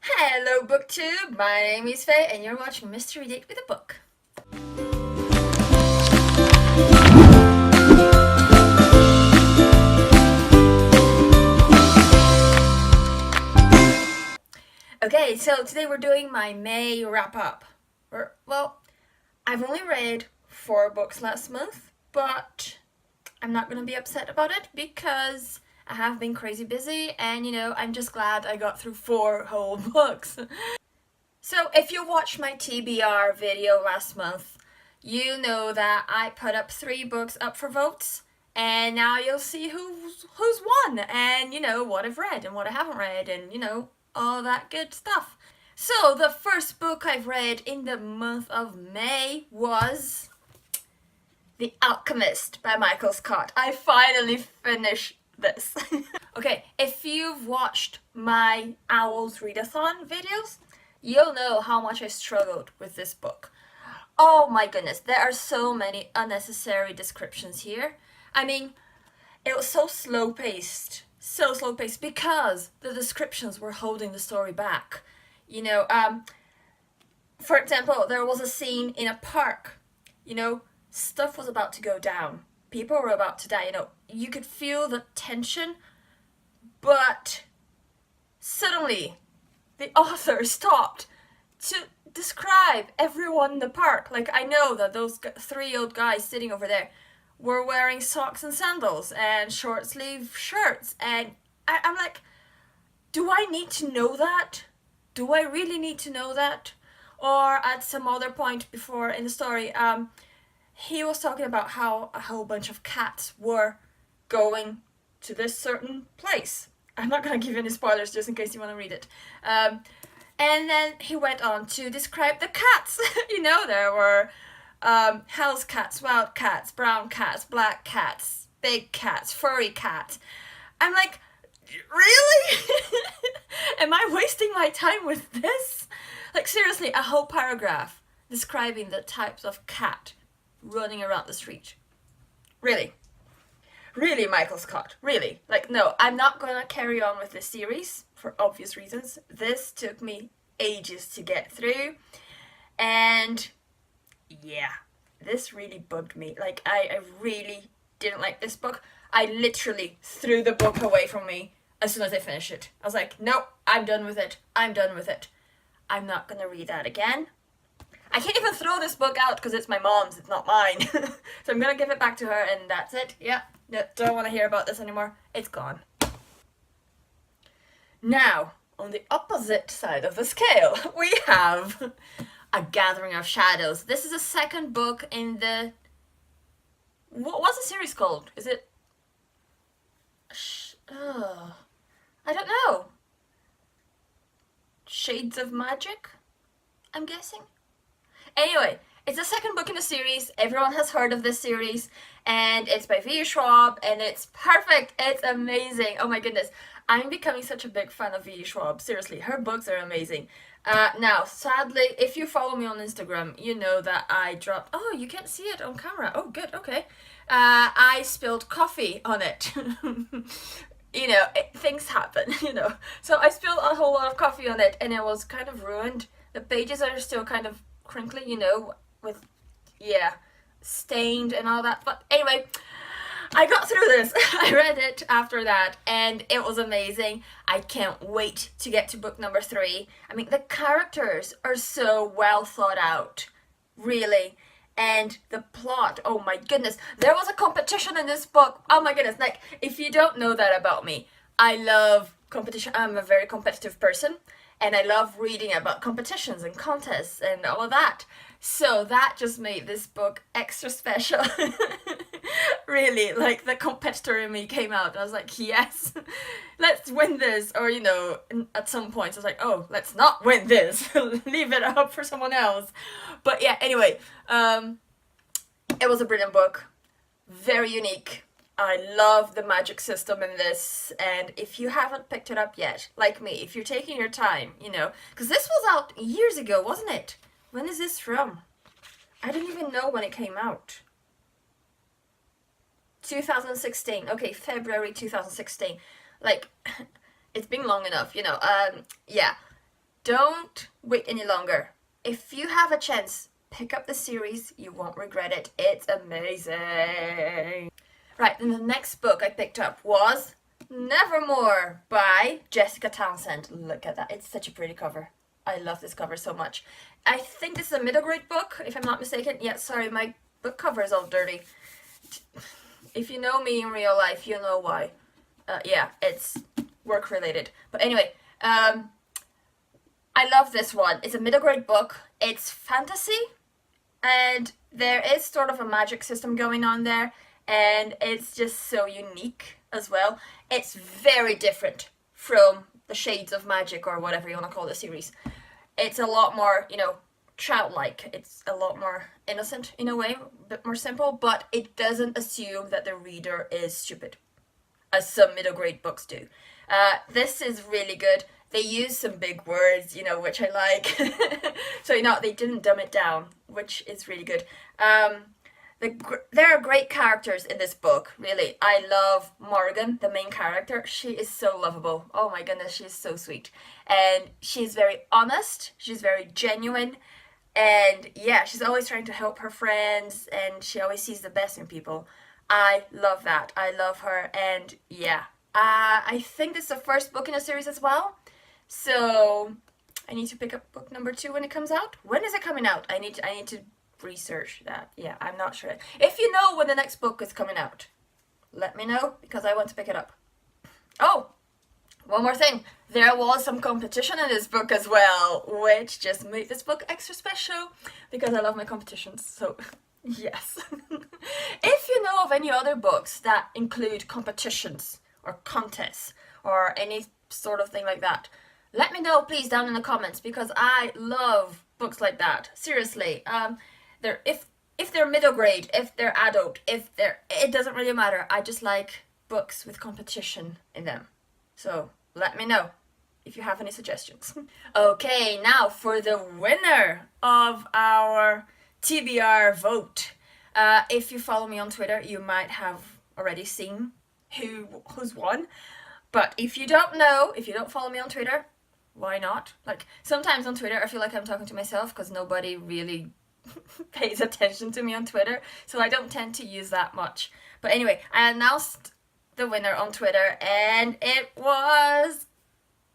Hello BookTube, my name is Faye and you're watching Mystery Date with a Book. Okay, so today we're doing my May wrap-up. Well, I've only read 4 books last month, but I'm not gonna be upset about it because I have been crazy busy and I'm just glad I got through 4 whole books. So if you watched my TBR video last month, you know that I put up 3 books up for votes, and now you'll see who's won and what I've read and what I haven't read and all that good stuff. So the first book I've read in the month of May was The Alchemist by Michael Scott. I finally finished this. Okay, if you've watched my Owls Readathon videos, you'll know how much I struggled with this book. Oh my goodness, there are so many unnecessary descriptions here. I mean, it was so slow-paced because the descriptions were holding the story back. For example, there was a scene in a park. Stuff was about to go down. People were about to die. You could feel the tension, but suddenly the author stopped to describe everyone in the park. Like, I know that those 3 old guys sitting over there were wearing socks and sandals and short sleeve shirts, and I'm like, do I need to know that? Do I really need to know that? Or at some other point before in the story, he was talking about how a whole bunch of cats were going to this certain place. I'm not gonna give you any spoilers just in case you want to read it. And then he went on to describe the cats. There were house cats, wild cats, brown cats, black cats, big cats, furry cats. I'm like, really? Am I wasting my time with this? Like, seriously, a whole paragraph describing the types of cat running around the street. Really? Really, Michael Scott, really. Like, no, I'm not gonna carry on with this series for obvious reasons. This took me ages to get through, and yeah, this really bugged me. Like, I really didn't like this book. I literally threw the book away from me as soon as I finished it. I was like, nope, I'm done with it. I'm done with it. I'm not gonna read that again. I can't even throw this book out because it's my mom's, it's not mine. So I'm gonna give it back to her and that's it. Yeah, no, don't want to hear about this anymore. It's gone. Now, on the opposite side of the scale, we have A Gathering of Shadows. This is the second book in the... What's the series called? Is it... I don't know. Shades of Magic? I'm guessing? Anyway, it's the second book in the series. Everyone has heard of this series, and it's by V. Schwab, and it's perfect. It's amazing. Oh my goodness. I'm becoming such a big fan of V. Schwab. Seriously, her books are amazing. Now, sadly, if you follow me on Instagram, you know that I dropped... Oh, you can't see it on camera. Oh, good. Okay. I spilled coffee on it. Things happen, So I spilled a whole lot of coffee on it, and it was kind of ruined. The pages are still kind of crinkly, with, stained and all that. But anyway, I got through this. I read it after that, and it was amazing. I can't wait to get to book number 3. I mean, the characters are so well thought out, really. And the plot, oh my goodness. There was a competition in this book. Oh my goodness. Like, if you don't know that about me, I love competition. I'm a very competitive person. And I love reading about competitions and contests and all of that. So that just made this book extra special. Really, like, the competitor in me came out. I was like, yes, let's win this. Or, at some point I was like, oh, let's not win this. Leave it up for someone else. But yeah, anyway, it was a brilliant book. Very unique. I love the magic system in this, and if you haven't picked it up yet, like me, if you're taking your time, because this was out years ago, wasn't it? When is this from? I don't even know when it came out. 2016. Okay, February 2016. Like, it's been long enough, yeah. don't wait any longer. If you have a chance, pick up the series. You won't regret it. It's amazing. Right, and the next book I picked up was Nevermore by Jessica Townsend. Look at that. It's such a pretty cover. I love this cover so much. I think this is a middle grade book, if I'm not mistaken. Yeah, sorry, my book cover is all dirty. If you know me in real life, you know why. Yeah, it's work related. But anyway, I love this one. It's a middle grade book. It's fantasy, and there is sort of a magic system going on there, and it's just so unique as well. It's very different from the Shades of Magic or whatever you want to call the series. It's a lot more, childlike. It's a lot more innocent in a way, a bit more simple, but it doesn't assume that the reader is stupid, as some middle grade books do. This is really good. They use some big words, which I like. So, they didn't dumb it down, which is really good. There are great characters in this book, really. I love Morgan, the main character. She is so lovable. Oh my goodness, she's so sweet. And she's very honest. She's very genuine. And yeah, she's always trying to help her friends, and she always sees the best in people. I love that. I love her. And yeah, I think this is the first book in a series as well. So I need to pick up book number 2 when it comes out. When is it coming out? I need to research that. Yeah, I'm not sure. If you know when the next book is coming out, let me know, because I want to pick it up. Oh, one more thing. There was some competition in this book as well, which just made this book extra special, because I love my competitions. So yes. If you know of any other books that include competitions or contests or any sort of thing like that, let me know please down in the comments, because I love books like that. Seriously. If they're middle grade, if they're adult, it doesn't really matter. I just like books with competition in them. So let me know if you have any suggestions. Okay, now for the winner of our TBR vote. If you follow me on Twitter, you might have already seen who's won. But if you don't know, if you don't follow me on Twitter, why not? Like, sometimes on Twitter I feel like I'm talking to myself, because nobody really pays attention to me on Twitter, so I don't tend to use that much. But anyway, I announced the winner on Twitter, and it was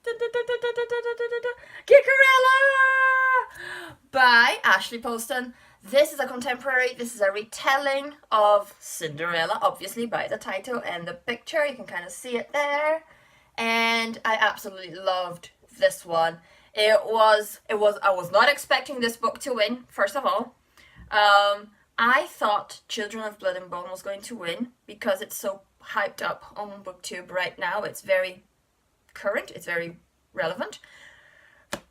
Cinderella by Ashley Poston. This is a contemporary. This is a retelling of Cinderella, obviously by the title and the picture. You can kind of see it there, and I absolutely loved this one. I was not expecting this book to win, first of all. I thought Children of Blood and Bone was going to win, because it's so hyped up on BookTube right now. It's very current, it's very relevant.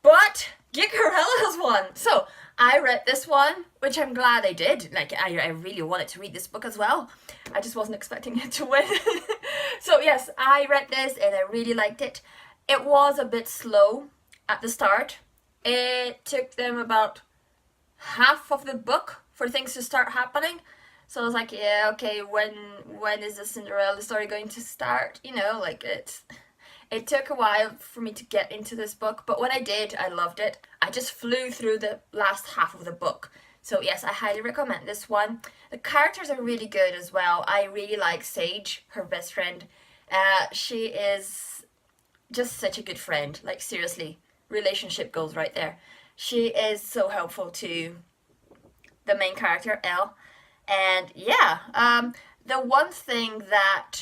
But Cinderella has won. So I read this one, which I'm glad I did. Like, I really wanted to read this book as well. I just wasn't expecting it to win. So yes, I read this and I really liked it. It was a bit slow at the start. It took them about half of the book for things to start happening. So I was like, yeah, okay, when is the Cinderella story going to start? It took a while for me to get into this book, but when I did, I loved it. I just flew through the last half of the book. So yes, I highly recommend this one. The characters are really good as well. I really like Sage, her best friend. She is just such a good friend. Like, seriously, relationship goals right there. She is so helpful to the main character, Elle. And yeah, the one thing that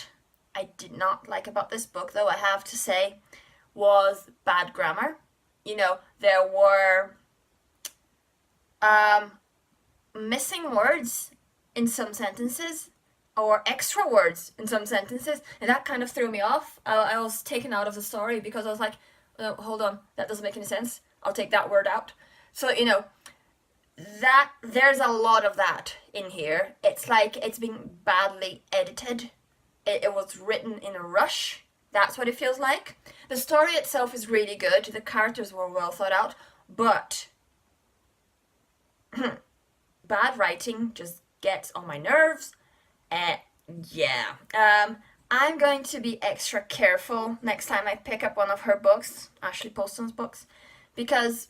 I did not like about this book, though, I have to say, was bad grammar. There were missing words in some sentences, or extra words in some sentences, and that kind of threw me off. I was taken out of the story, because I was like, oh, hold on, that doesn't make any sense. I'll take that word out. So, that there's a lot of that in here. It's like it's been badly edited. It was written in a rush. That's what it feels like. The story itself is really good. The characters were well thought out, but bad writing just gets on my nerves. Yeah. I'm going to be extra careful next time I pick up one of her books, Ashley Poston's books, because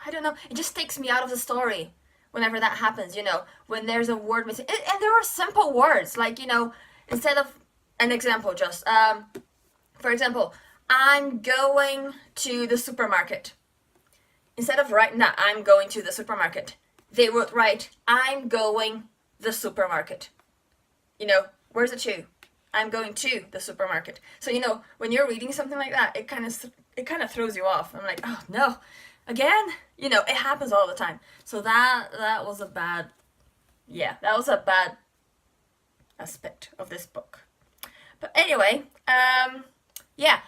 I don't know, it just takes me out of the story whenever that happens, you know, when there's a word missing. And there are simple words, like, you know, instead of an example, just, for example, I'm going to the supermarket. Instead of writing that, I'm going to the supermarket, they would write, I'm going the supermarket. You know, where's the to? I'm going to the supermarket. So, you know, when you're reading something like that, it kind of throws you off. I'm like, oh no, again? You know, it happens all the time. So that was a bad, yeah, that was a bad aspect of this book. But anyway, yeah,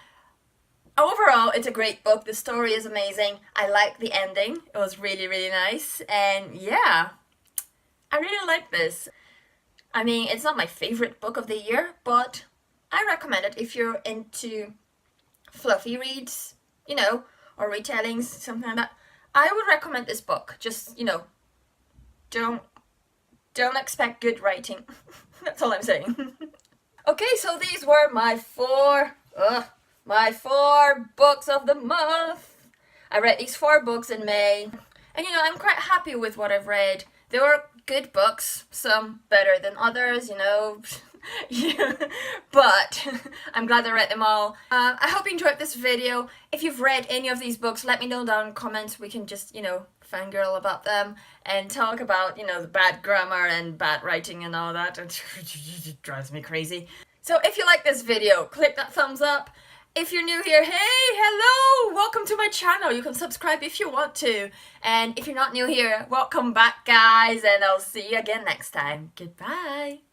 overall, it's a great book. The story is amazing. I like the ending. It was really, really nice. And yeah, I really like this. I mean, it's not my favorite book of the year, but I recommend it if you're into fluffy reads, you know, or retellings, something like that. I would recommend this book. Just, you know, don't expect good writing. That's all I'm saying. Okay, so these were my four books of the month. I read these 4 books in May, and you know, I'm quite happy with what I've read. They were good books, some better than others, you know, yeah. But I'm glad I read them all. I hope you enjoyed this video. If you've read any of these books, let me know down in the comments. We can just, you know, fangirl about them and talk about, you know, the bad grammar and bad writing and all that. It drives me crazy. So if you like this video, click that thumbs up. If you're new here, hey, hello, welcome to my channel. You can subscribe if you want to. And if you're not new here, welcome back, guys, and I'll see you again next time. Goodbye.